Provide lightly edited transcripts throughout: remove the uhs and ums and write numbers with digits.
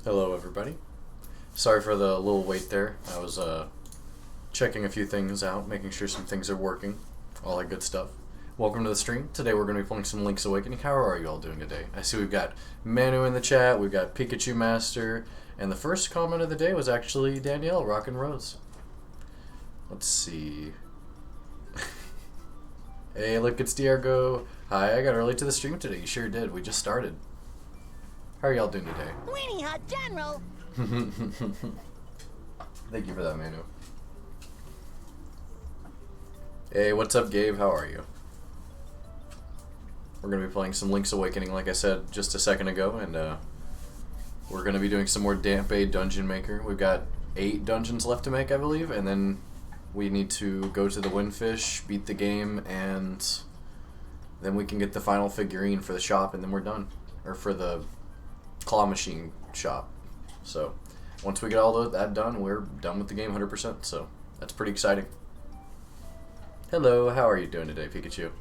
Hello everybody. Sorry for the little wait there. I was checking a few things out, making sure some things are working, all that good stuff. Welcome to the stream. Today we're going to be playing some Link's Awakening. How are you all doing today? I see we've got Manu in the chat, we've got Pikachu Master, and the first comment of the day was actually Danielle, Rockin' Rose. Let's see. Hey, look, it's Diargo. Hi, I got early to the stream today. You sure did. We just started. How are y'all doing today? Weenie Hut General! Thank you for that, Manu. Hey, what's up, Gabe? How are you? We're going to be playing some Link's Awakening, like I said just a second ago, and we're going to be doing some more Dampé Dungeon Maker. We've got 8 dungeons left to make, I believe, and then we need to go to the Windfish, beat the game, and then we can get the final figurine for the shop, and then we're done. Or for the claw machine shop. So once we get all that done, we're done with the game 100%. So that's pretty exciting. Hello, how are you doing today, Pikachu?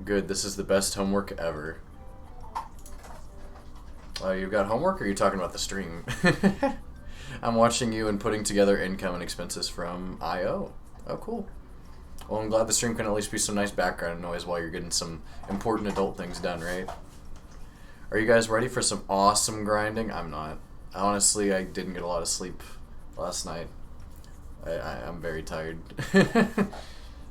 Good, this is the best homework ever. Oh, you got homework, or are you talking about the stream? I'm watching you and putting together income and expenses from I.O. Oh, cool. Well, I'm glad the stream can at least be some nice background noise while you're getting some important adult things done, right? Are you guys ready for some awesome grinding? I'm not. Honestly, I didn't get a lot of sleep last night. I'm very tired.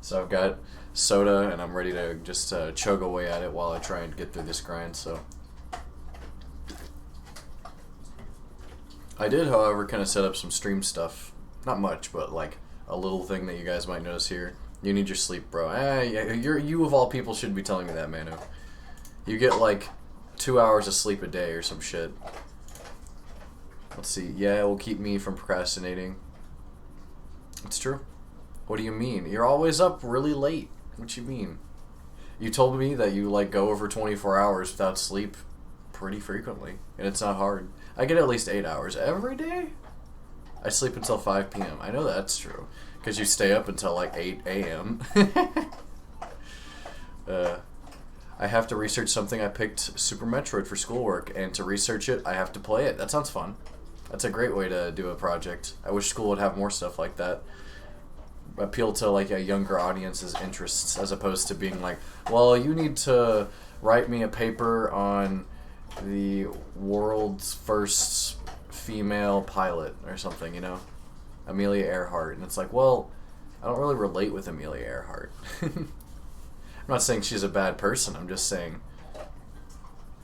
So I've got soda, and I'm ready to just chug away at it while I try and get through this grind, so. I did, however, kind of set up some stream stuff. Not much, but like a little thing that you guys might notice here. You need your sleep, bro. You of all people should be telling me that, Manu. You get like 2 hours of sleep a day or some shit. Let's see. Yeah, it will keep me from procrastinating. It's true. What do you mean? You're always up really late. What you mean? You told me that you like go over 24 hours without sleep pretty frequently, and it's not hard. I get at least 8 hours every day. I sleep until 5 p.m. I know that's true, because you stay up until like 8 a.m. I have to research something. I picked Super Metroid for schoolwork, and to research it, I have to play it. That sounds fun. That's a great way to do a project. I wish school would have more stuff like that. Appeal to like a younger audience's interests, as opposed to being like, well, you need to write me a paper on the world's first female pilot or something, you know? Amelia Earhart. And it's like, well, I don't really relate with Amelia Earhart. I'm not saying she's a bad person. I'm just saying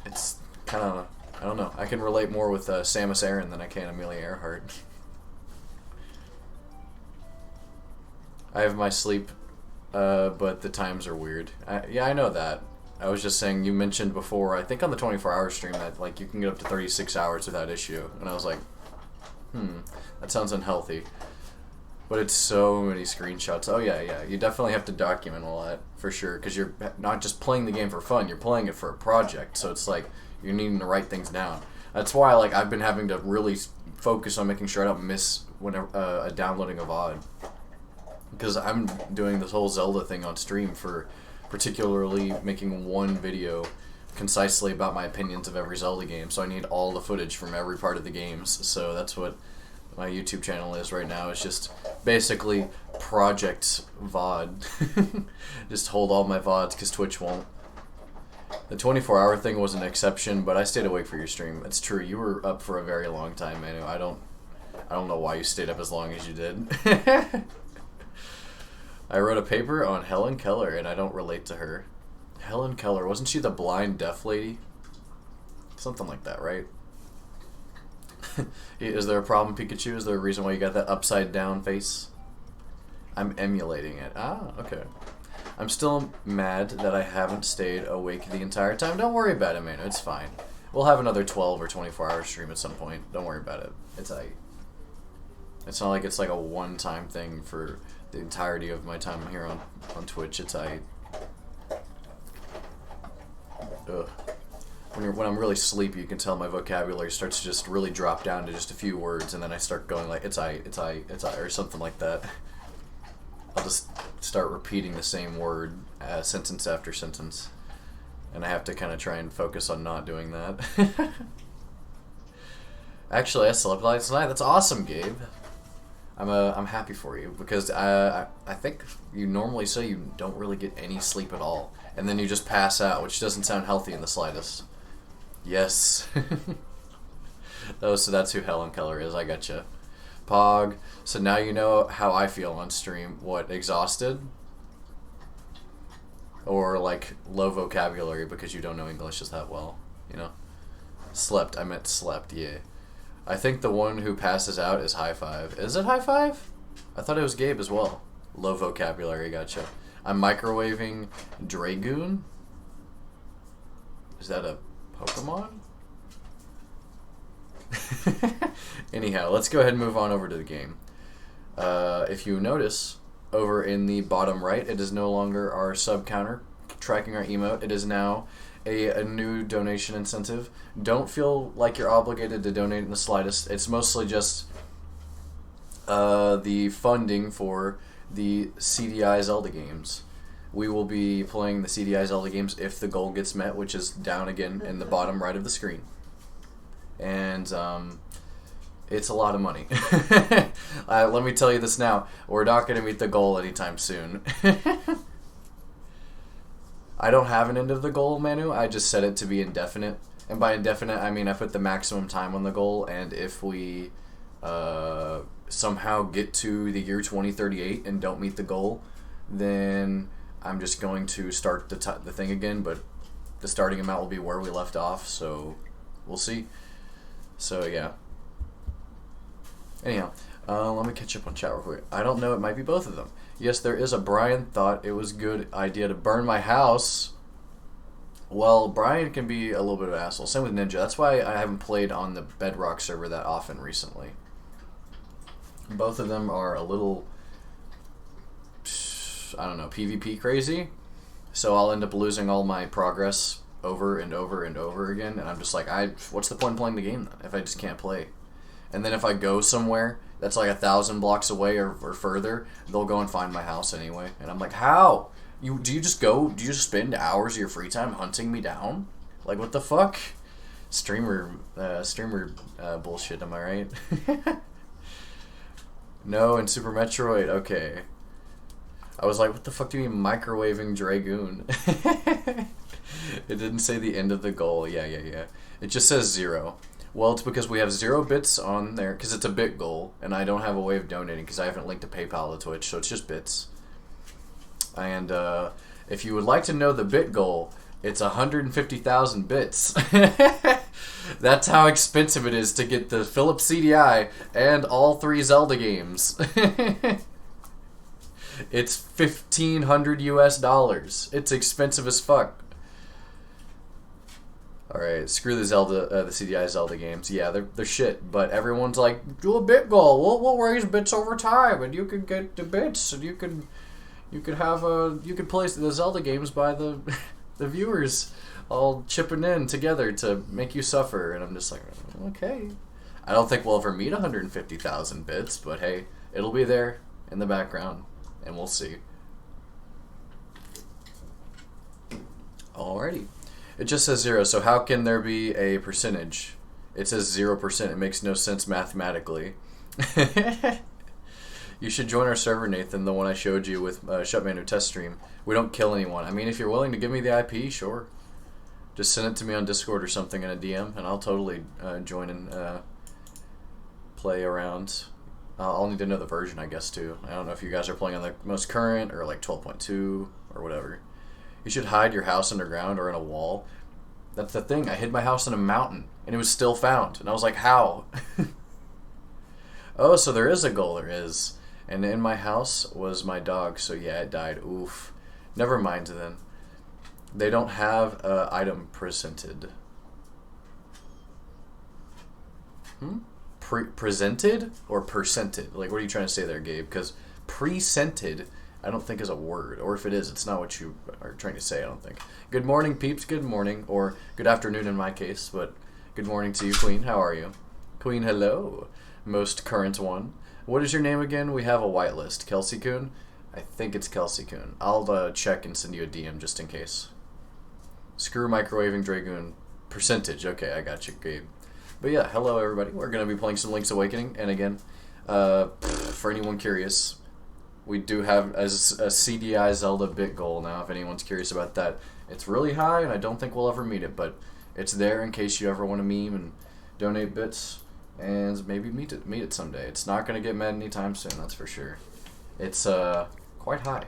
it's kind of, I don't know. I can relate more with Samus Aran than I can Amelia Earhart. I have my sleep, but the times are weird. Yeah, I know that. I was just saying, you mentioned before, I think on the 24-hour stream, that like you can get up to 36 hours without issue. And I was like, that sounds unhealthy. But it's so many screenshots. Oh yeah, yeah. You definitely have to document a lot for sure, because you're not just playing the game for fun. You're playing it for a project. So it's like you're needing to write things down. That's why like I've been having to really focus on making sure I don't miss whenever downloading a VOD, because I'm doing this whole Zelda thing on stream for particularly making one video concisely about my opinions of every Zelda game. So I need all the footage from every part of the games. So that's what my YouTube channel is right now. It's just basically project VOD. Just hold all my VODs because Twitch won't. The 24-hour thing was an exception, but I stayed awake for your stream. It's true. You were up for a very long time, Manu. I don't know why you stayed up as long as you did. I wrote a paper on Helen Keller, and I don't relate to her. Helen Keller, wasn't she the blind deaf lady? Something like that, right? Is there a problem, Pikachu? Is there a reason why you got that upside down face? I'm emulating it. Ah, okay. I'm still mad that I haven't stayed awake the entire time. Don't worry about it, man. It's fine. We'll have another 12 or 24-hour stream at some point. Don't worry about it. It's aight. It's not like it's like a one-time thing for the entirety of my time here on Twitch. It's aight. Ugh. When I'm really sleepy, you can tell my vocabulary starts to just really drop down to just a few words, and then I start going like, it's aight, it's aight, it's aight, or something like that. I'll just start repeating the same word sentence after sentence, and I have to kind of try and focus on not doing that. Actually, I slept last night. That's awesome, Gabe. I'm happy for you, because I think you normally say you don't really get any sleep at all, and then you just pass out, which doesn't sound healthy in the slightest. Yes. Oh, so that's who Helen Keller is. I gotcha. Pog. So now you know how I feel on stream. What, exhausted? Or like low vocabulary because you don't know English as that well, you know? Slept. I meant slept, yeah. I think the one who passes out is High Five. Is it High Five? I thought it was Gabe as well. Low vocabulary, gotcha. I'm microwaving Dragoon? Is that a Pokemon? Anyhow, let's go ahead and move on over to the game. If you notice, over in the bottom right, it is no longer our sub counter tracking our emote. It is now a new donation incentive. Don't feel like you're obligated to donate in the slightest. It's mostly just the funding for the CDI Zelda games. We will be playing the CDI Zelda games if the goal gets met, which is down again in the bottom right of the screen. And it's a lot of money. Let me tell you this now. We're not going to meet the goal anytime soon. I don't have an end of the goal, Manu. I just set it to be indefinite. And by indefinite, I mean I put the maximum time on the goal, and if we somehow get to the year 2038 and don't meet the goal, then I'm just going to start the thing again, but the starting amount will be where we left off, so we'll see. So, yeah. Anyhow, let me catch up on chat real quick. I don't know, it might be both of them. Yes, there is a Brian thought it was a good idea to burn my house. Well, Brian can be a little bit of an asshole. Same with Ninja. That's why I haven't played on the Bedrock server that often recently. Both of them are a little, I don't know, PvP crazy. So I'll end up losing all my progress over and over and over again, and I'm just like, what's the point in playing the game then if I just can't play? And then if I go somewhere that's like 1,000 blocks away or further, they'll go and find my house anyway, and I'm like, how? Do you just spend hours of your free time hunting me down? Like, what the fuck? Streamer bullshit, am I right? No, in Super Metroid, okay. I was like, what the fuck do you mean microwaving Dragoon? It didn't say the end of the goal. Yeah. It just says 0. Well, it's because we have 0 bits on there, because it's a bit goal, and I don't have a way of donating, because I haven't linked to PayPal to Twitch, so it's just bits. And if you would like to know the bit goal, it's 150,000 bits. That's how expensive it is to get the Philips CDI and all 3 Zelda games. It's $1,500 US. It's expensive as fuck. Alright, screw the Zelda, the CDI Zelda games. Yeah, they're shit, but everyone's like, do a bit goal. We'll raise bits over time, and you can get the bits, and you could play the Zelda games by the the viewers all chipping in together to make you suffer. And I'm just like, okay. I don't think we'll ever meet 150,000 bits, but hey, it'll be there in the background, and we'll see. Alrighty. It just says 0, so how can there be a percentage? It says 0%. It makes no sense mathematically. You should join our server, Nathan, the one I showed you with Shutman who test stream. We don't kill anyone. I mean, if you're willing to give me the IP, sure. Just send it to me on Discord or something in a DM, and I'll totally join and play around. I'll need to know the version, I guess, too. I don't know if you guys are playing on the most current or like 12.2 or whatever. You should hide your house underground or in a wall. That's the thing. I hid my house in a mountain, and it was still found. And I was like, how? Oh, so there is a goal. There is. And in my house was my dog, so yeah, it died. Oof. Never mind then. They don't have item presented. Presented or percented? Like, what are you trying to say there, Gabe? Because presented, I don't think is a word. Or if it is, it's not what you are trying to say, I don't think. Good morning, peeps. Good morning. Or good afternoon in my case. But good morning to you, Queen. How are you? Queen, hello. Most current one. What is your name again? We have a whitelist. Kelsey Coon? I think it's Kelsey Coon. I'll check and send you a DM just in case. Screw microwaving Dragoon. Percentage. Okay, I got you, Gabe. But yeah, hello everybody. We're going to be playing some Link's Awakening. And again, for anyone curious, we do have a CDI Zelda bit goal now, if anyone's curious about that. It's really high, and I don't think we'll ever meet it, but it's there in case you ever want to meme and donate bits and maybe meet it someday. It's not going to get met anytime soon, that's for sure. It's quite high.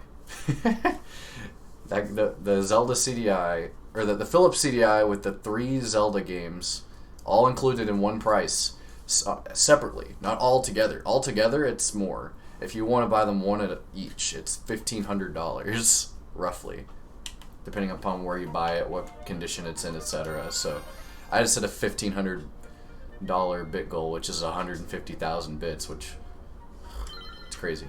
The Zelda CDI, or the Philips CDI with the 3 Zelda games, all included in one price, separately, not all together. All together, it's more. If you want to buy them one at each, it's $1,500, roughly, depending upon where you buy it, what condition it's in, etc. So I just set a $1,500 bit goal, which is 150,000 bits, which it's crazy.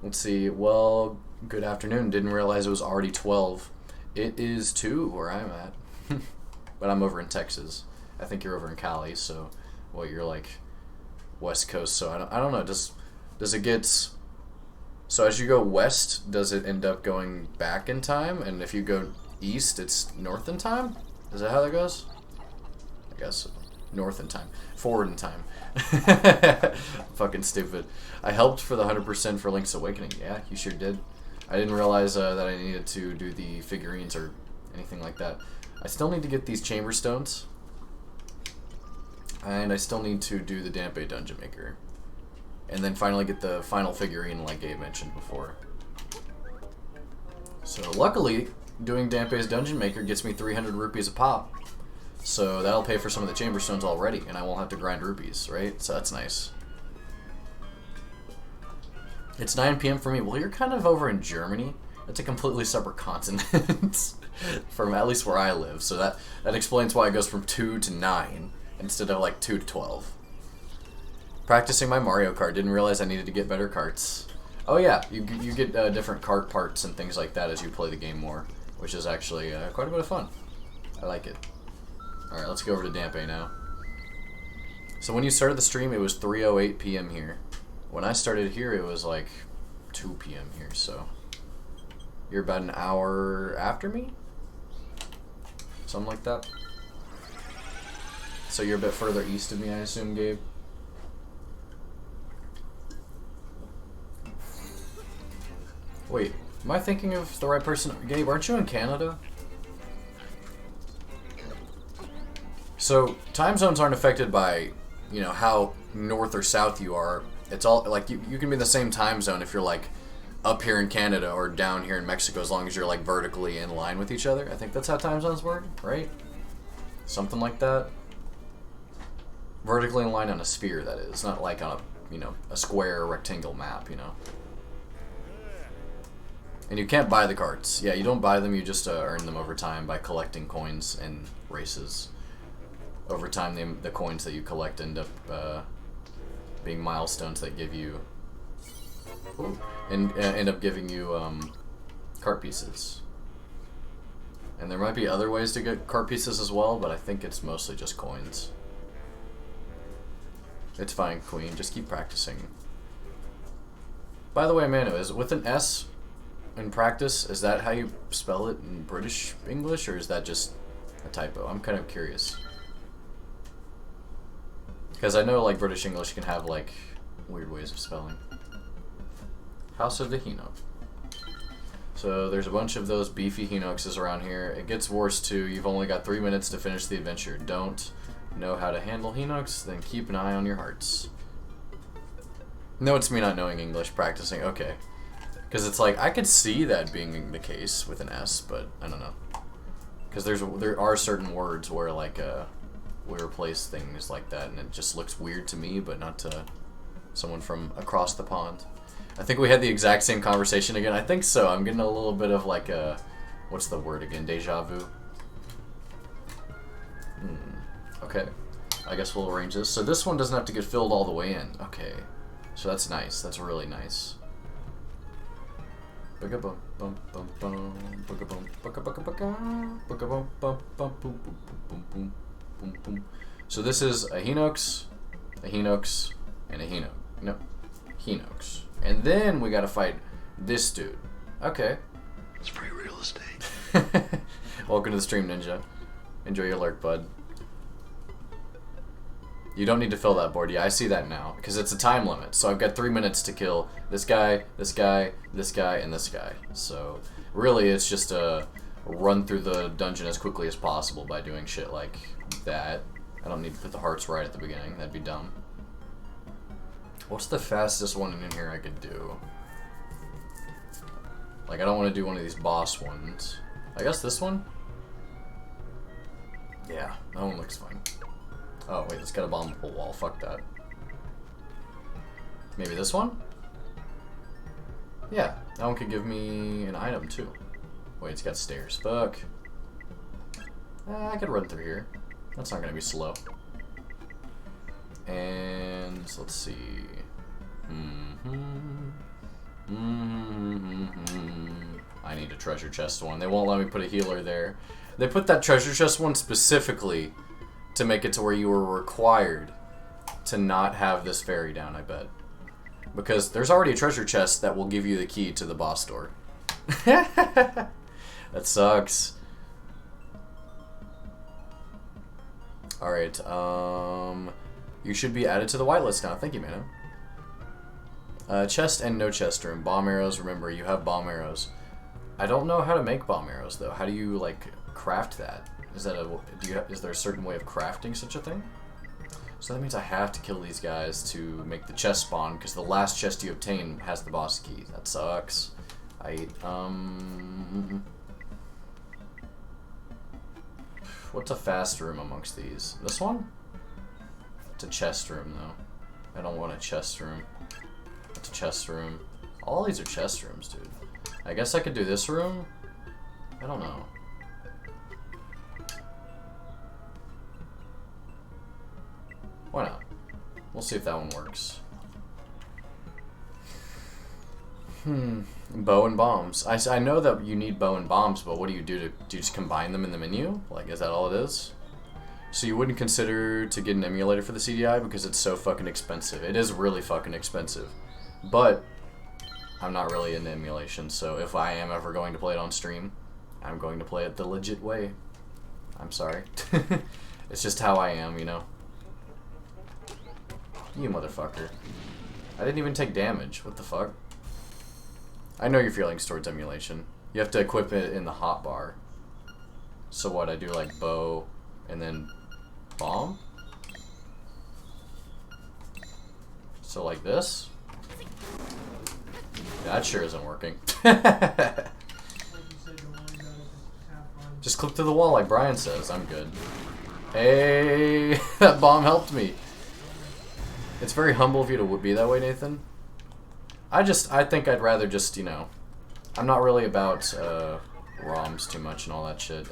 Let's see. Well, good afternoon. Didn't realize it was already 12. It is 2 where I'm at, but I'm over in Texas. I think you're over in Cali, so well, you're like West Coast. So I don't know. Does it get so as you go west? Does it end up going back in time? And if you go east, it's north in time. Is that how that goes? I guess north in time, forward in time. Fucking stupid. I helped for the 100% for Link's Awakening. Yeah, you sure did. I didn't realize that I needed to do the figurines or anything like that. I still need to get these chamber stones. And I still need to do the Dampe Dungeon Maker. And then finally get the final figurine like Gabe mentioned before. So luckily, doing Dampe's Dungeon Maker gets me 300 rupees a pop. So that'll pay for some of the chamber stones already, and I won't have to grind rupees, right? So that's nice. It's 9 p.m. for me. Well, you're kind of over in Germany. It's a completely separate continent from at least where I live. So that explains why it goes from 2 to 9 instead of like 2 to 12. Practicing my Mario Kart. Didn't realize I needed to get better karts. Oh yeah, you get different kart parts and things like that as you play the game more, which is actually quite a bit of fun. I like it. Alright, let's go over to Dampe now. So when you started the stream, it was 3:08 p.m. here. When I started here, it was like 2 p.m. here, so you're about an hour after me? Something like that. So you're a bit further east of me, I assume, Gabe? Wait, am I thinking of the right person? Gabe, aren't you in Canada? So, time zones aren't affected by, you know, how north or south you are. It's all, like, you can be in the same time zone if you're, like, up here in Canada or down here in Mexico, as long as you're, like, vertically in line with each other. I think that's how time zones work, right? Something like that. Vertically in line on a sphere, that is. Not like on a, you know, a square or rectangle map, you know. And you can't buy the cards. Yeah, you don't buy them, you just earn them over time by collecting coins and races. Over time, the coins that you collect end up being milestones that give you... Ooh, and end up giving you cart pieces. And there might be other ways to get cart pieces as well, but I think it's mostly just coins. It's fine, Queen. Just keep practicing. By the way, Manu, is with an S in practice, is that how you spell it in British English, or is that just a typo? I'm kind of curious. Because I know, like, British English can have, like, weird ways of spelling. House of the Hinox. So there's a bunch of those beefy Hinoxes around here. It gets worse, too. You've only got 3 minutes to finish the adventure. Don't know how to handle Hinox? Then keep an eye on your hearts. No, it's me not knowing English, practicing. Okay. Because it's like, I could see that being the case with an S, but I don't know. Because there are certain words where, like, we replace things like that, and it just looks weird to me, but not to someone from across the pond. I think we had the exact same conversation again. I think so. I'm getting a little bit of, like, a... What's the word again? Deja vu? Okay. I guess we'll arrange this. So this one doesn't have to get filled all the way in. Okay. So that's nice. That's really nice. So this is a Hinox, and a Hinox. No, Hinox. And then we gotta fight this dude. Okay. It's free real estate. Welcome to the stream, Ninja. Enjoy your lurk, bud. You don't need to fill that board. Yeah, I see that now. Because it's a time limit. So I've got 3 minutes to kill this guy, this guy, this guy, and this guy. So really it's just a run through the dungeon as quickly as possible by doing shit like that. I don't need to put the hearts right at the beginning. That'd be dumb. What's the fastest one in here I could do? Like, I don't want to do one of these boss ones. I guess this one? Yeah, that one looks fine. Oh, wait, it's got a bombable wall. Fuck that. Maybe this one? Yeah, that one could give me an item, too. Wait, it's got stairs. Fuck. I could run through here. That's not gonna be slow. And let's see. I need a treasure chest one. They won't let me put a healer there. They put that treasure chest one specifically to make it to where you were required to not have this fairy down, I bet. Because there's already a treasure chest that will give you the key to the boss door. That sucks. Alright, you should be added to the whitelist now. Thank you, man. Chest and no chest room. Bomb arrows, remember, you have bomb arrows. I don't know how to make bomb arrows, though. How do you, like, craft that? Is that is there a certain way of crafting such a thing? So that means I have to kill these guys to make the chest spawn, because the last chest you obtain has the boss key. That sucks. What's a fast room amongst these? This one? It's a chest room, though. I don't want a chest room. It's a chest room. All these are chest rooms, dude. I guess I could do this room? I don't know. Why not? We'll see if that one works. Bow and bombs. I know that you need bow and bombs, but what do? Do you just combine them in the menu? Like, is that all it is? So you wouldn't consider to get an emulator for the CDI because it's so fucking expensive. It is really fucking expensive. But I'm not really into emulation, so if I am ever going to play it on stream, I'm going to play it the legit way. I'm sorry. It's just how I am, you know? You motherfucker. I didn't even take damage. What the fuck? I know your feelings towards emulation. You have to equip it in the hotbar. So what, I do like bow and then bomb? So like this? That sure isn't working. Just click to the wall like Brian says. I'm good. Hey, that bomb helped me. It's very humble of you to be that way, Nathan. I think I'd rather just, you know, I'm not really about ROMs too much and all that shit.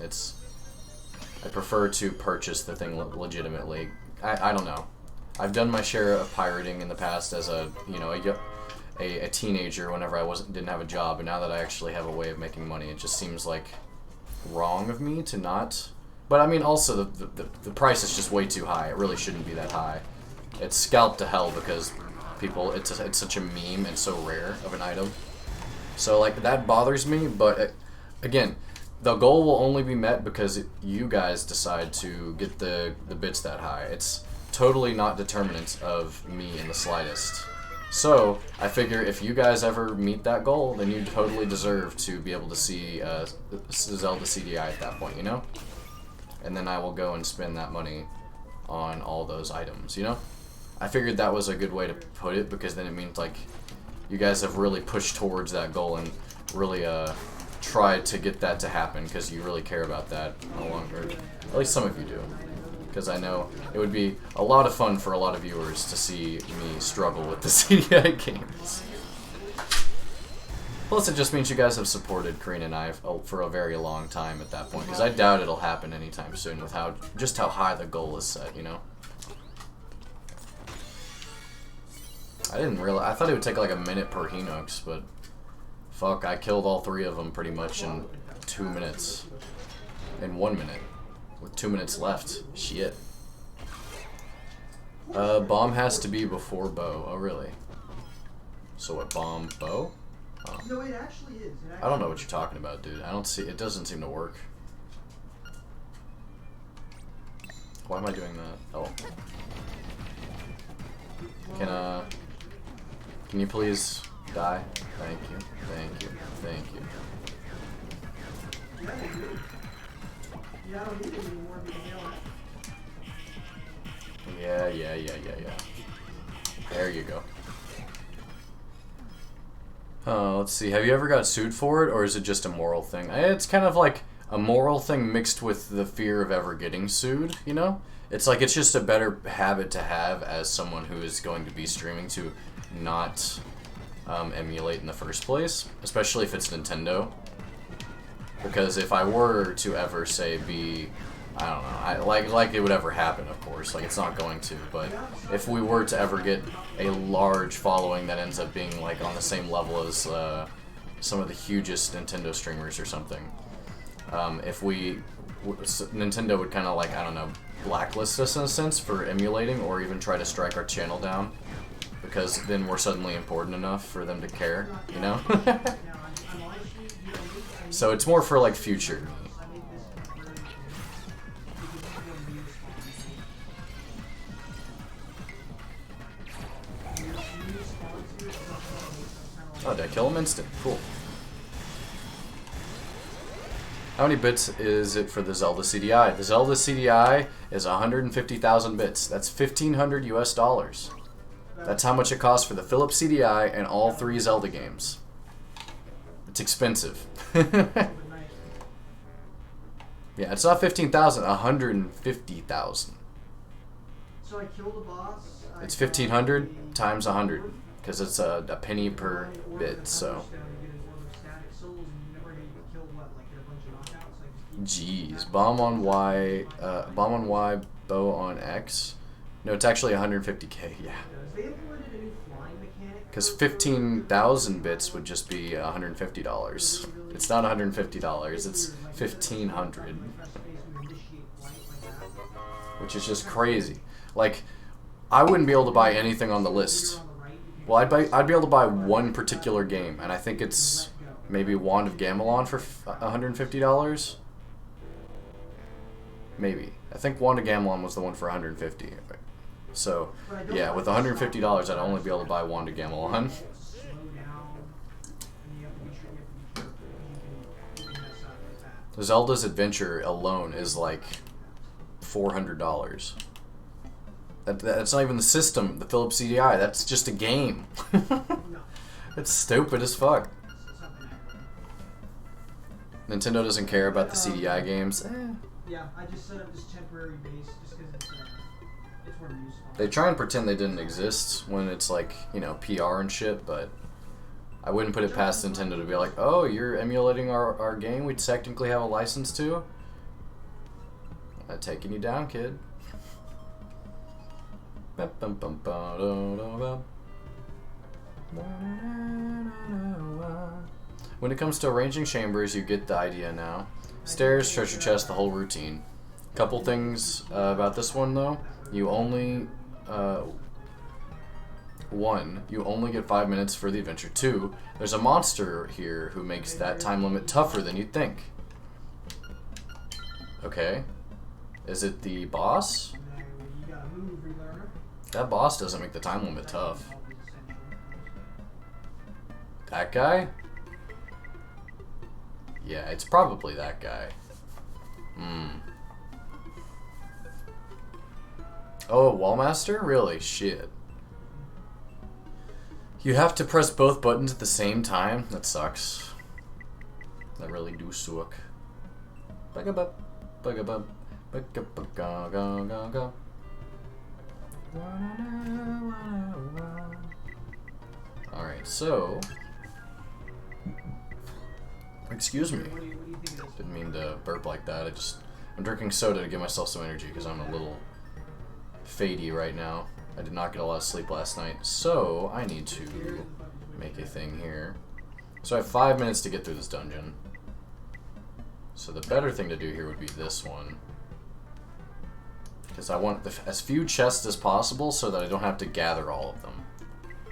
I prefer to purchase the thing legitimately. I don't know. I've done my share of pirating in the past as a teenager whenever I didn't have a job, and now that I actually have a way of making money, it just seems like wrong of me to not. But I mean, also the price is just way too high. It really shouldn't be that high. It's scalped to hell because people. It's such a meme and so rare of an item. So like that bothers me. But again, the goal will only be met because you guys decide to get the bits that high. It's totally not determinant of me in the slightest. So I figure if you guys ever meet that goal, then you totally deserve to be able to see Zelda CDI at that point, you know? And then I will go and spend that money on all those items, you know? I figured that was a good way to put it, because then it means like you guys have really pushed towards that goal and really tried to get that to happen because you really care about that no longer. At least some of you do. Because I know it would be a lot of fun for a lot of viewers to see me struggle with the CDI games. Plus, it just means you guys have supported Karina and I for a very long time at that point, because I doubt it'll happen anytime soon with just how high the goal is set, you know? I didn't realize. I thought it would take like a minute per Hinox, but fuck, I killed all 3 of them pretty much in 2 minutes. In 1 minute. With 2 minutes left. Shit. Bomb has to be before bow. Oh, really? So what, bomb, bow? Oh. No, it actually is. I don't know what you're talking about, dude. I don't see. It doesn't seem to work. Why am I doing that? Oh. Can you please die? Thank you. Thank you. Thank you. Yeah, I don't need it anymore. Yeah. There you go. Let's see. Have you ever got sued for it, or is it just a moral thing? It's kind of like a moral thing mixed with the fear of ever getting sued, you know? It's like it's just a better habit to have as someone who is going to be streaming to not emulate in the first place, especially if it's Nintendo. Because if I were to ever, say, I don't know, like it would ever happen, of course, like it's not going to, but if we were to ever get a large following that ends up being like on the same level as some of the hugest Nintendo streamers or something, Nintendo would kind of like, I don't know, blacklist us in a sense for emulating, or even try to strike our channel down, because then we're suddenly important enough for them to care, you know? So it's more for like future. Oh, did I kill him instant? Cool. How many bits is it for the Zelda CDI? The Zelda CDI is 150,000 bits. That's $1,500 US. That's how much it costs for the Philips CDI and all 3 Zelda games. It's expensive. Yeah, it's not 15,000, 150,000. So I killed a boss. It's 1,500 times 100, because it's a penny per bit, so. Jeez, bomb on Y, bow on X. No, it's actually 150k. Yeah. Because 15,000 bits would just be $150. It's not $150. It's 1,500, which is just crazy. Like, I wouldn't be able to buy anything on the list. Well, I'd be able to buy one particular game, and I think it's maybe Wand of Gamelon for $150. Maybe. I think Wand of Gamelon was the one for $150. So, yeah, with $150, I'd only be able to buy Wand of Gamelon. Zelda's Adventure alone is like $400. That's not even the system, the Philips CDI. That's just a game. It's stupid as fuck. Nintendo doesn't care about the CDI games. Yeah, I just set up this temporary base just because it's where I'm useful. They try and pretend they didn't exist when it's like, you know, PR and shit, but I wouldn't put it past Nintendo to be like, oh, you're emulating our game we technically have a license to? I'm taking you down, kid. When it comes to arranging chambers, you get the idea now. Stairs, treasure chest, the whole routine. Couple things about this one though. You only one, you only get 5 minutes for the adventure. 2, there's a monster here who makes that time limit tougher than you'd think. Okay. Is it the boss? That boss doesn't make the time limit tough. That guy? Yeah, it's probably that guy. Oh, Wallmaster? Really? Shit. You have to press both buttons at the same time? That sucks. That really do suck. Bugabub. Bugabub. Bugabub. Alright, so... Excuse me. Didn't mean to burp like that. I'm drinking soda to give myself some energy because I'm a little fadey right now. I did not get a lot of sleep last night, so I need to make a thing here. So I have 5 minutes to get through this dungeon. So the better thing to do here would be this one. Because I want as few chests as possible so that I don't have to gather all of them.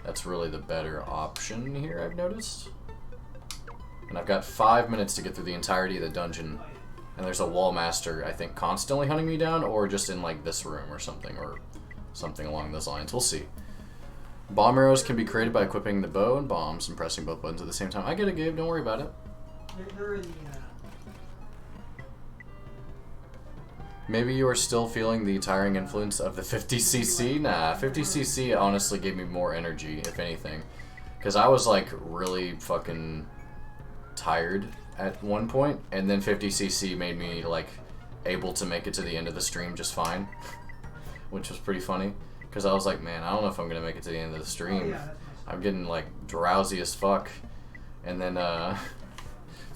That's really the better option here, I've noticed. And I've got 5 minutes to get through the entirety of the dungeon. And there's a wall master, I think, constantly hunting me down, or just in, like, this room or something along those lines. We'll see. Bomb arrows can be created by equipping the bow and bombs and pressing both buttons at the same time. I get it, Gabe. Don't worry about it. They're in the, Maybe you are still feeling the tiring influence of the 50cc? Nah, 50cc honestly gave me more energy, if anything. Because I was, like, really fucking tired at one point, and then 50cc made me, like, able to make it to the end of the stream just fine. Which was pretty funny. Because I was like, man, I don't know if I'm going to make it to the end of the stream. I'm getting, like, drowsy as fuck. And then,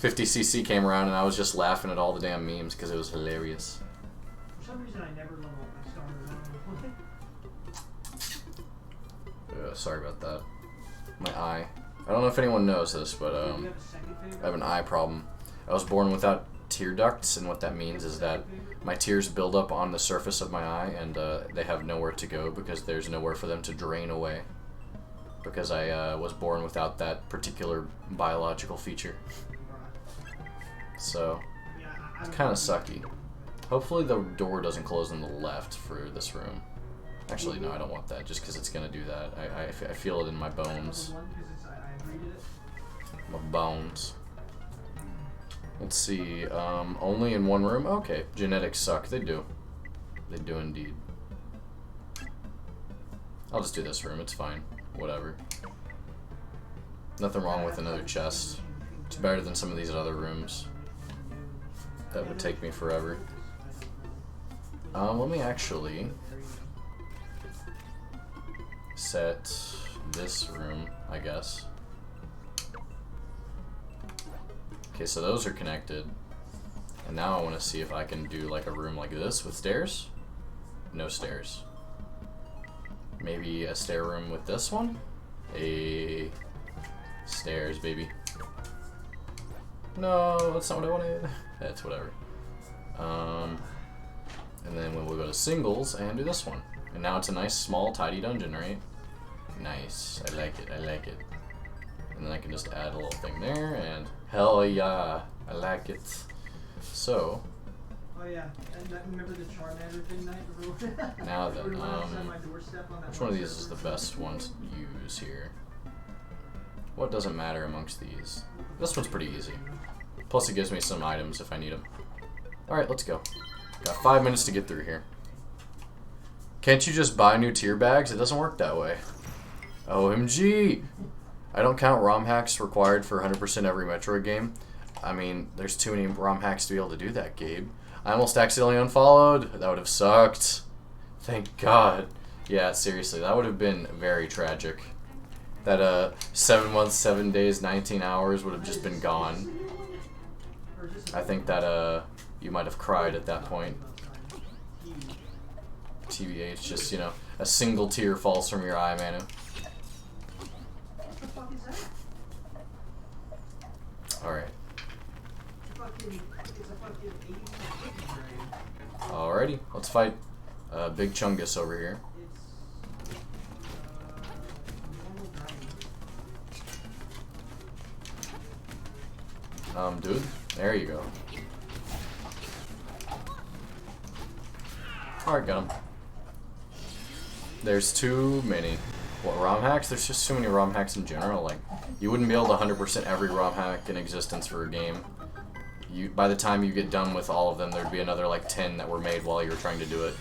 50cc came around, and I was just laughing at all the damn memes because it was hilarious. For some reason, I never level up my starter. Sorry about that. My eye. I don't know if anyone knows this, but I have an eye problem. I was born without tear ducts, and what that means is that my tears build up on the surface of my eye, and they have nowhere to go because there's nowhere for them to drain away. Because I was born without that particular biological feature. So, it's kind of sucky. Hopefully the door doesn't close on the left for this room. Actually, no, I don't want that, just because it's going to do that. I feel it in my bones. My bones. Let's see, only in one room? Okay, genetics suck. They do. They do indeed. I'll just do this room, it's fine. Whatever. Nothing wrong with another chest. It's better than some of these other rooms. That would take me forever. Let me actually set this room, I guess. Okay, so those are connected. And now I want to see if I can do like a room like this with stairs. No stairs. Maybe a stair room with this one? Stairs, baby. No, that's not what I wanted. That's whatever. And then we'll go to singles and do this one. And now it's a nice, small, tidy dungeon, right? Nice. I like it. I like it. And then I can just add a little thing there, and hell yeah, I like it. So. Oh yeah, and remember the Charmander thing night? Now then, which one of these is the best one to use here? What doesn't matter amongst these? This one's pretty easy. Plus it gives me some items if I need them. Alright, let's go. Got 5 minutes to get through here. Can't you just buy new tier bags? It doesn't work that way. OMG! I don't count ROM hacks required for 100% every Metroid game. I mean, there's too many ROM hacks to be able to do that, Gabe. I almost accidentally unfollowed. That would have sucked. Thank God. Yeah, seriously, that would have been very tragic. That 7 months, 7 days, 19 hours would have just been gone. I think that you might have cried at that point. TBH, just, you know, a single tear falls from your eye, Manu. Alright. Alrighty, let's fight Big Chungus over here. Dude, there you go. Alright, got him. There's too many. What, ROM hacks? There's just too many ROM hacks in general. Like, you wouldn't be able to 100% every ROM hack in existence for a game. By the time you get done with all of them, there'd be another like 10 that were made while you were trying to do it.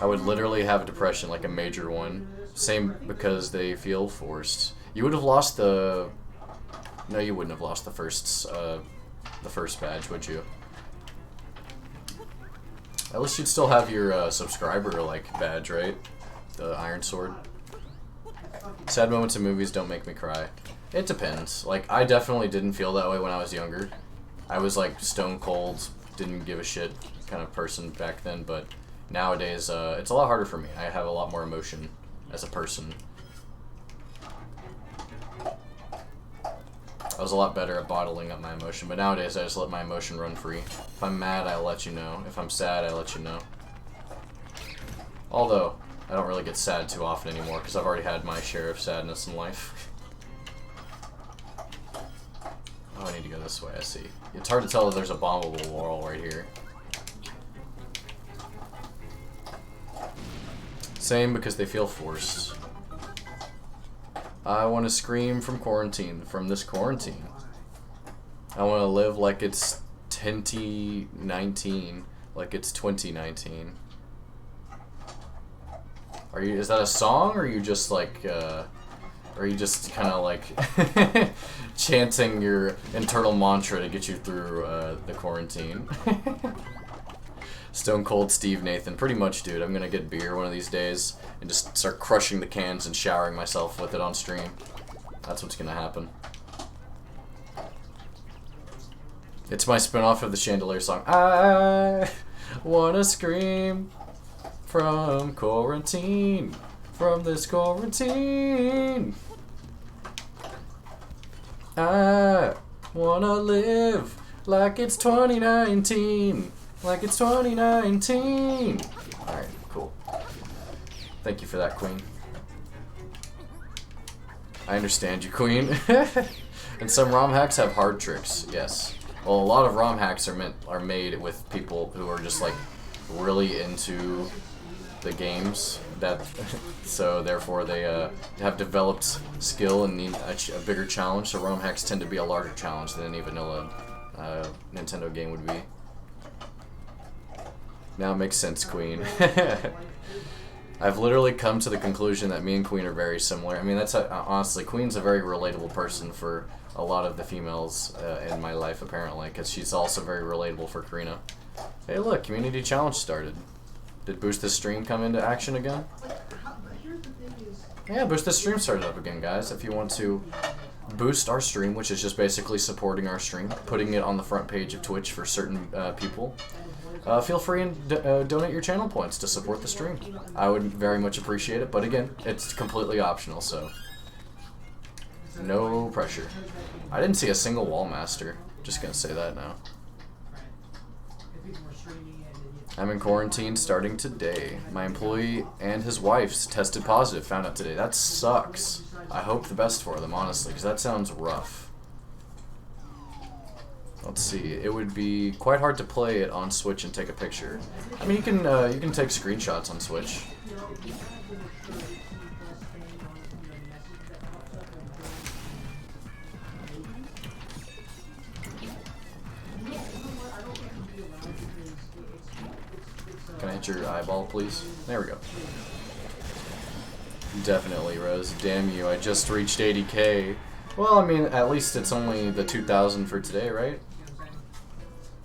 I would literally have depression, like a major one. Same because they feel forced. You would have lost the... No, you wouldn't have lost the first badge, would you? At least you'd still have your subscriber like badge, right? The Iron Sword. Sad moments in movies don't make me cry. It depends. Like, I definitely didn't feel that way when I was younger. I was like stone cold, didn't give a shit kind of person back then, but nowadays it's a lot harder for me. I have a lot more emotion as a person. I was a lot better at bottling up my emotion, but nowadays I just let my emotion run free. If I'm mad, I let you know. If I'm sad, I let you know. Although, I don't really get sad too often anymore, because I've already had my share of sadness in life. Oh, I need to go this way, I see. It's hard to tell that there's a bombable wall right here. Same, because they feel forced. I want to scream from quarantine, from this quarantine. I want to live like it's 2019, like it's 2019. Is that a song, or are you just like, are you just kind of like chanting your internal mantra to get you through the quarantine? Stone Cold Steve Nathan. Pretty much, dude. I'm gonna get beer one of these days and just start crushing the cans and showering myself with it on stream. That's what's gonna happen. It's my spin-off of the Chandelier song. I wanna scream from quarantine, from this quarantine. I wanna live like it's 2019. Like it's 2019. Alright, cool. Thank you for that, Queen. I understand you, Queen. And some ROM hacks have hard tricks, yes. Well, a lot of ROM hacks are made with people who are just like really into the games, that so therefore they have developed skill and need a bigger challenge. So ROM hacks tend to be a larger challenge than any vanilla Nintendo game would be. Now it makes sense, Queen. I've literally come to the conclusion that me and Queen are very similar. I mean, that's honestly, Queen's a very relatable person for a lot of the females in my life, apparently, because she's also very relatable for Karina. Hey, look, community challenge started. Did Boost This Stream come into action again? Yeah, Boost This Stream started up again, guys. If you want to boost our stream, which is just basically supporting our stream, putting it on the front page of Twitch for certain people, feel free and donate your channel points to support the stream. I would very much appreciate it, but again, it's completely optional, so no pressure. I didn't see a single wall master. Just gonna say that now. I'm in quarantine starting today. My employee and his wife's tested positive, found out today. That sucks. I hope the best for them, honestly, because that sounds rough. Let's see. It would be quite hard to play it on Switch and take a picture. I mean, you can take screenshots on Switch. Can I hit your eyeball, please? There we go. Definitely, Rose. Damn you, I just reached 80k. Well, I mean, at least it's only the 2,000 for today, right?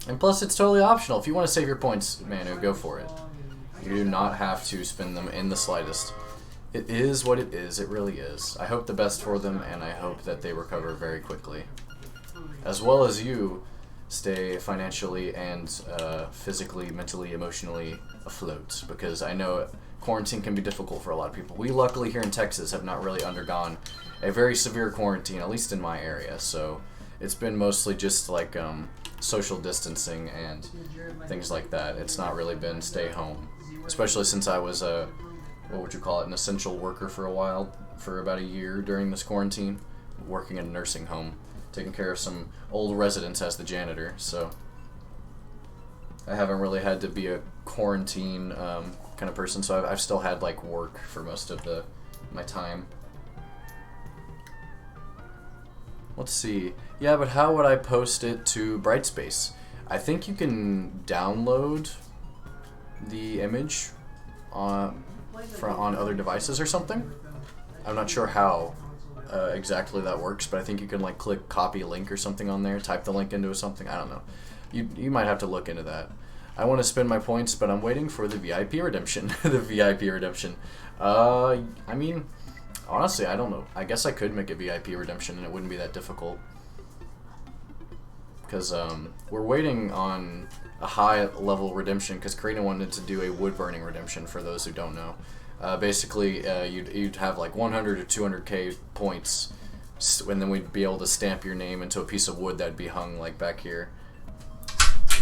And plus, it's totally optional. If you want to save your points, Manu, go for it. You do not have to spend them in the slightest. It is what it is. It really is. I hope the best for them, and I hope that they recover very quickly. As well as you stay financially and physically, mentally, emotionally afloat, because I know quarantine can be difficult for a lot of people. We luckily here in Texas have not really undergone a very severe quarantine, at least in my area, so it's been mostly just like social distancing and things like that. It's not really been stay home, especially since I was a, what would you call it, an essential worker for a while, for about a year during this quarantine, working in a nursing home, taking care of some old residents as the janitor, so I haven't really had to be a quarantine kind of person, so I've still had like work for most of my time. Let's see. Yeah, but how would I post it to Brightspace? I think you can download the image on other devices or something. I'm not sure how exactly that works, but I think you can like click copy link or something on there, type the link into something. I don't know. You might have to look into that. I want to spend my points, but I'm waiting for the VIP redemption. The VIP redemption. I mean, honestly, I don't know. I guess I could make a VIP redemption and it wouldn't be that difficult. Because we're waiting on a high-level redemption because Karina wanted to do a wood-burning redemption, for those who don't know. Basically, you'd have like 100 or 200k points, and then we'd be able to stamp your name into a piece of wood that'd be hung like back here.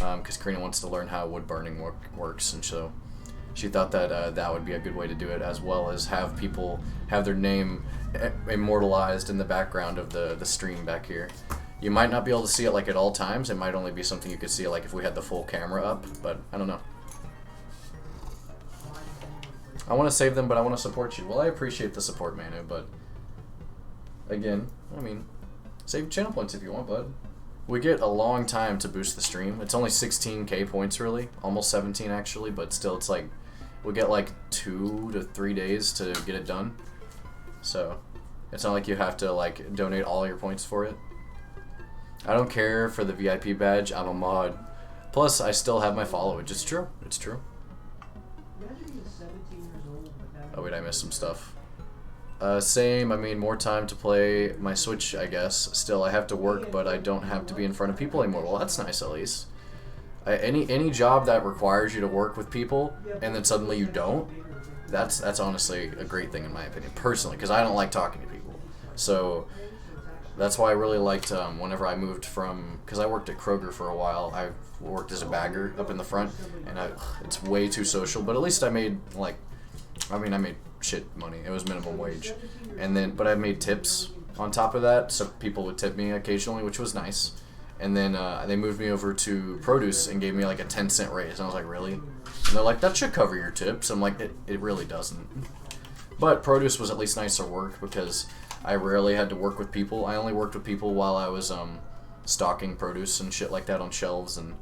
Because Karina wants to learn how wood burning works, and so she thought that that would be a good way to do it, as well as have people have their name immortalized in the background of the stream back here. You might not be able to see it like at all times. It might only be something you could see like if we had the full camera up, but I don't know. I want to save them, but I want to support you. Well, I appreciate the support, Manu, but again, I mean, save channel points if you want, bud. We get a long time to boost the stream. It's only 16k points, really. Almost 17, actually, but still, it's like, we get like 2 to 3 days to get it done. So, it's not like you have to, like, donate all your points for it. I don't care for the VIP badge. I'm a mod. Plus, I still have my followage. It's true. It's true. Oh, wait, I missed some stuff. Same, I mean, more time to play my Switch, I guess. Still, I have to work, but I don't have to be in front of people anymore. Well, that's nice, at least. Any job that requires you to work with people, and then suddenly you don't, that's honestly a great thing in my opinion, personally, because I don't like talking to people. So, that's why I really liked, whenever I moved from, because I worked at Kroger for a while, I worked as a bagger up in the front, and it's way too social, but at least I made, like, I made shit money. It was minimum wage. And then, but I made tips on top of that, so people would tip me occasionally, which was nice. And then they moved me over to produce and gave me like a 10-cent raise. And I was like, really? And they're like, that should cover your tips. I'm like, it really doesn't. But produce was at least nicer work because I rarely had to work with people. I only worked with people while I was stocking produce and shit like that on shelves and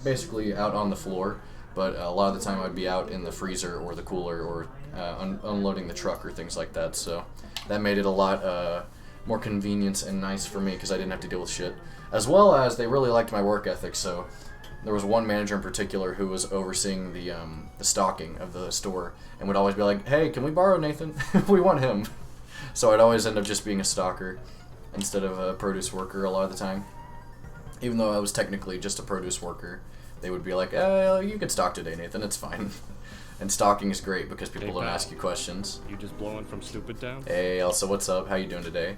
basically out on the floor. But a lot of the time I'd be out in the freezer or the cooler or unloading the truck or things like that. So that made it a lot more convenient and nice for me because I didn't have to deal with shit. As well as they really liked my work ethic. So there was one manager in particular who was overseeing the stocking of the store and would always be like, hey, can we borrow Nathan? We want him. So I'd always end up just being a stocker instead of a produce worker a lot of the time. Even though I was technically just a produce worker. They would be like, you can stock today, Nathan, it's fine. And stocking is great because people don't ask you questions. You just blowing from Stupid Town? Hey, Elsa, what's up? How you doing today?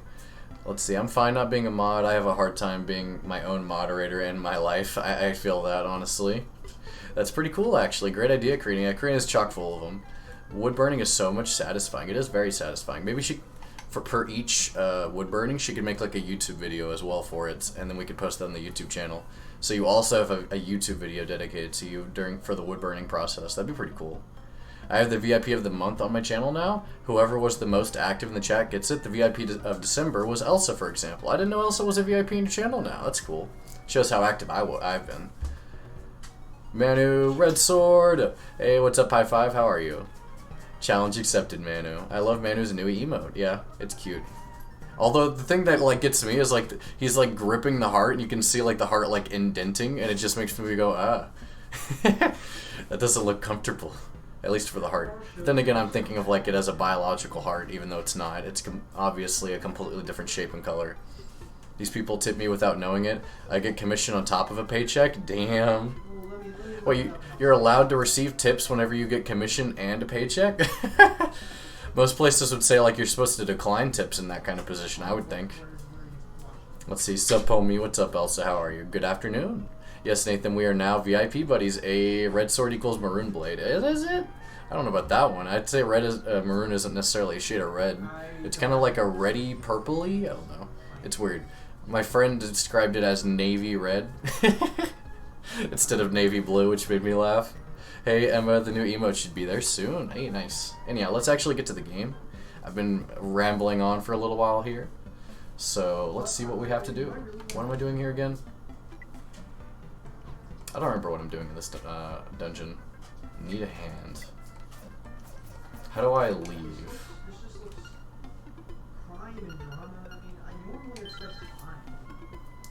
Let's see, I'm fine not being a mod. I have a hard time being my own moderator in my life. I feel that, honestly. That's pretty cool, actually. Great idea, Karina. Karina's chock full of them. Wood burning is so much satisfying. It is very satisfying. Maybe per each wood burning, she could make like a YouTube video as well for it, and then we could post that on the YouTube channel. So you also have a YouTube video dedicated to you for the wood burning process. That'd be pretty cool. I have the VIP of the month on my channel now. Whoever was the most active in the chat gets it. The VIP of December was Elsa, for example. I didn't know Elsa was a VIP in your channel now. That's cool. Shows how active I've been. Manu, Red Sword. Hey, what's up, High Five? How are you? Challenge accepted, Manu. I love Manu's new emote. Yeah, it's cute. Although the thing that like gets me is like he's like gripping the heart, and you can see like the heart like indenting, and it just makes me go, ah, that doesn't look comfortable. At least for the heart. But then again, I'm thinking of like it as a biological heart, even though it's not. It's obviously a completely different shape and color. These people tip me without knowing it. I get commission on top of a paycheck. Damn. Wait, you're allowed to receive tips whenever you get commission and a paycheck? Most places would say like you're supposed to decline tips in that kind of position, I would think. Let's see, Sup Homie, what's up Elsa, how are you? Good afternoon. Yes, Nathan, we are now VIP buddies. A red sword equals maroon blade. Is it? I don't know about that one. I'd say maroon isn't necessarily a shade of red. It's kind of like a reddy purpley. I don't know. It's weird. My friend described it as navy red instead of navy blue, which made me laugh. Hey Emma, the new emote should be there soon. Hey, nice. Anyhow, let's actually get to the game. I've been rambling on for a little while here. So let's see what we have to do. What am I doing here again? I don't remember what I'm doing in this dungeon. Need a hand. How do I leave? This just looks prime and drama. I mean, I normally expect fine.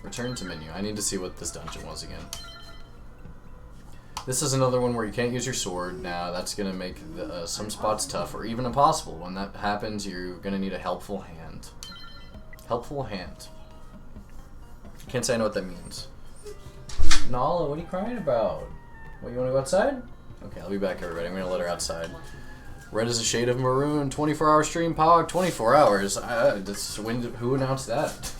Return to menu. I need to see what this dungeon was again. This is another one where you can't use your sword. Now that's going to make some spots tough or even impossible. When that happens, you're going to need a helpful hand. Helpful hand. Can't say I know what that means. Nala, what are you crying about? What, you want to go outside? Okay, I'll be back, everybody. I'm going to let her outside. Red is a shade of maroon. 24-hour stream, Pog. 24 hours. Who announced that?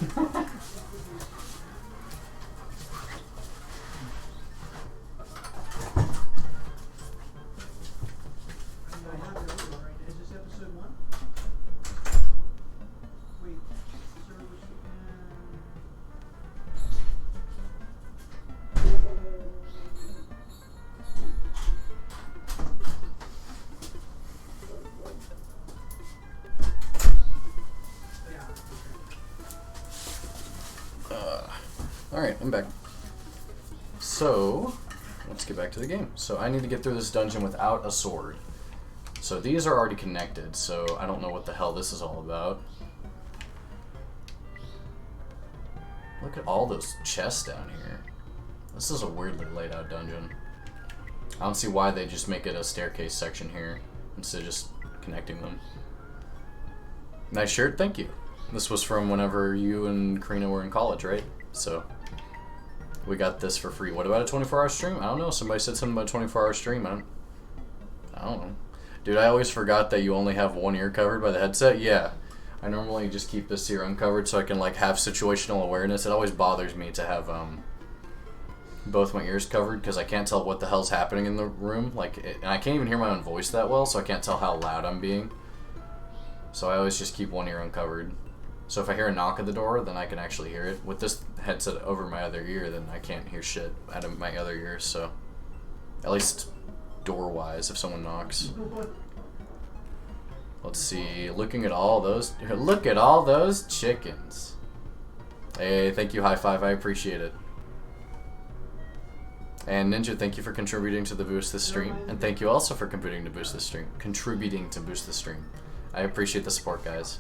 Is this episode 1? Wait, sir, Alright, I'm back. So, let's get back to the game. So I need to get through this dungeon without a sword. So these are already connected, so I don't know what the hell this is all about. Look at all those chests down here. This is a weirdly laid out dungeon. I don't see why they just make it a staircase section here instead of just connecting them. Nice shirt, thank you. This was from whenever you and Karina were in college, right? So we got this for free. What about a 24-hour stream? I don't know. Somebody said something about a 24-hour stream. I don't know. Dude, I always forgot that you only have one ear covered by the headset. Yeah. I normally just keep this ear uncovered so I can like have situational awareness. It always bothers me to have both my ears covered because I can't tell what the hell's happening in the room. And I can't even hear my own voice that well, so I can't tell how loud I'm being. So I always just keep one ear uncovered. So if I hear a knock at the door, then I can actually hear it. With this headset over my other ear, then I can't hear shit out of my other ear, so... At least door-wise, if someone knocks. Let's see, looking at all those... Look at all those chickens. Hey, thank you, High Five, I appreciate it. And Ninja, thank you for contributing to the boost this stream. And thank you also for contributing to boost this stream. I appreciate the support, guys.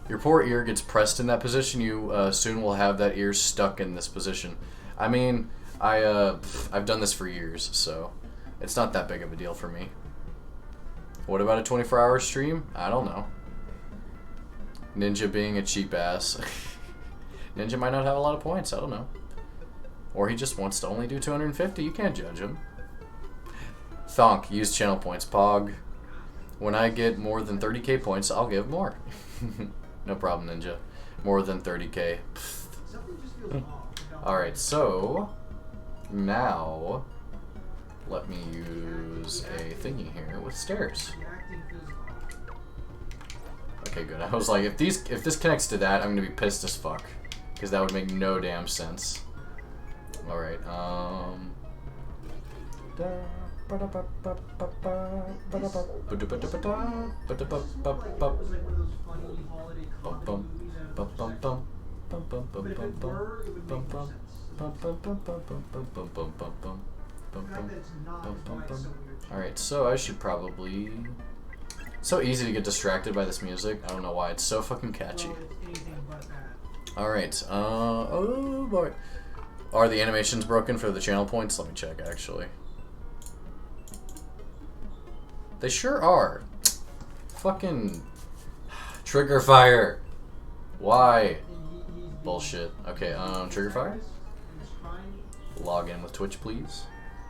Your poor ear gets pressed in that position, you soon will have that ear stuck in this position. I mean, I've done this for years, so it's not that big of a deal for me. What about a 24-hour stream? I don't know. Ninja being a cheap ass. Ninja might not have a lot of points, I don't know. Or he just wants to only do 250, you can't judge him. Thonk, use channel points, Pog. When I get more than 30k points, I'll give more. No problem, Ninja. More than 30k. Alright, so... Now... Let me use a thingy here with stairs. Okay, good. I was like, if this connects to that, I'm gonna be pissed as fuck. Because that would make no damn sense. Alright, Alright, so I should probably... So easy to get distracted by this music. I don't know why. It's so fucking catchy. Alright, oh boy. Are the animations broken for the channel points? Let me check, actually. They sure are. Fucking trigger fire. Why? Bullshit. Okay, trigger fire. Log in with Twitch, please.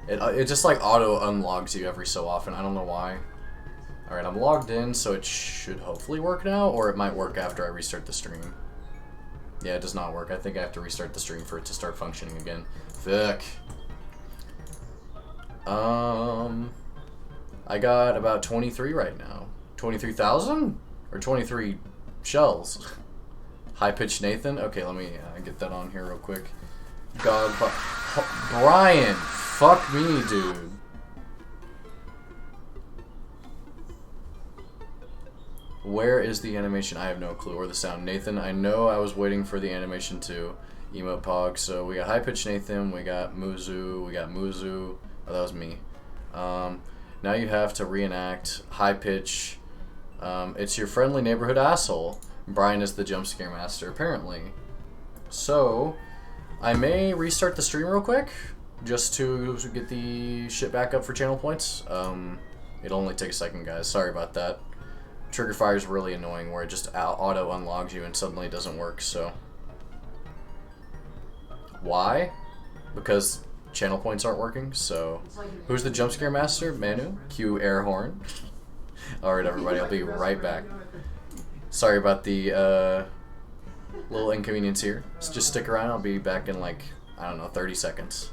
It just like auto unlogs you every so often. I don't know why. All right, I'm logged in, so it should hopefully work now, or it might work after I restart the stream. Yeah, it does not work. I think I have to restart the stream for it to start functioning again. Fuck. I got about 23 right now. 23,000? Or 23 shells? High-pitched Nathan? Okay, let me get that on here real quick. God, Brian! Fuck me, dude. Where is the animation? I have no clue. Or the sound. Nathan, I know I was waiting for the animation too. Emote Pog. So we got High-pitched Nathan, we got Muzu, we got Muzu. Oh, that was me. Now you have to reenact High Pitch. It's your friendly neighborhood asshole. Brian is the jump scare master, apparently. So, I may restart the stream real quick, just to get the shit back up for channel points. It'll only take a second, guys. Sorry about that. Trigger fire is really annoying, where it just auto unlogs you and suddenly it doesn't work, so. Why? Because channel points aren't working, so. Who's the jump scare master? Manu? Cue air horn. Alright, everybody, I'll be right back. Sorry about the little inconvenience here. So just stick around, I'll be back in like, I don't know, 30 seconds.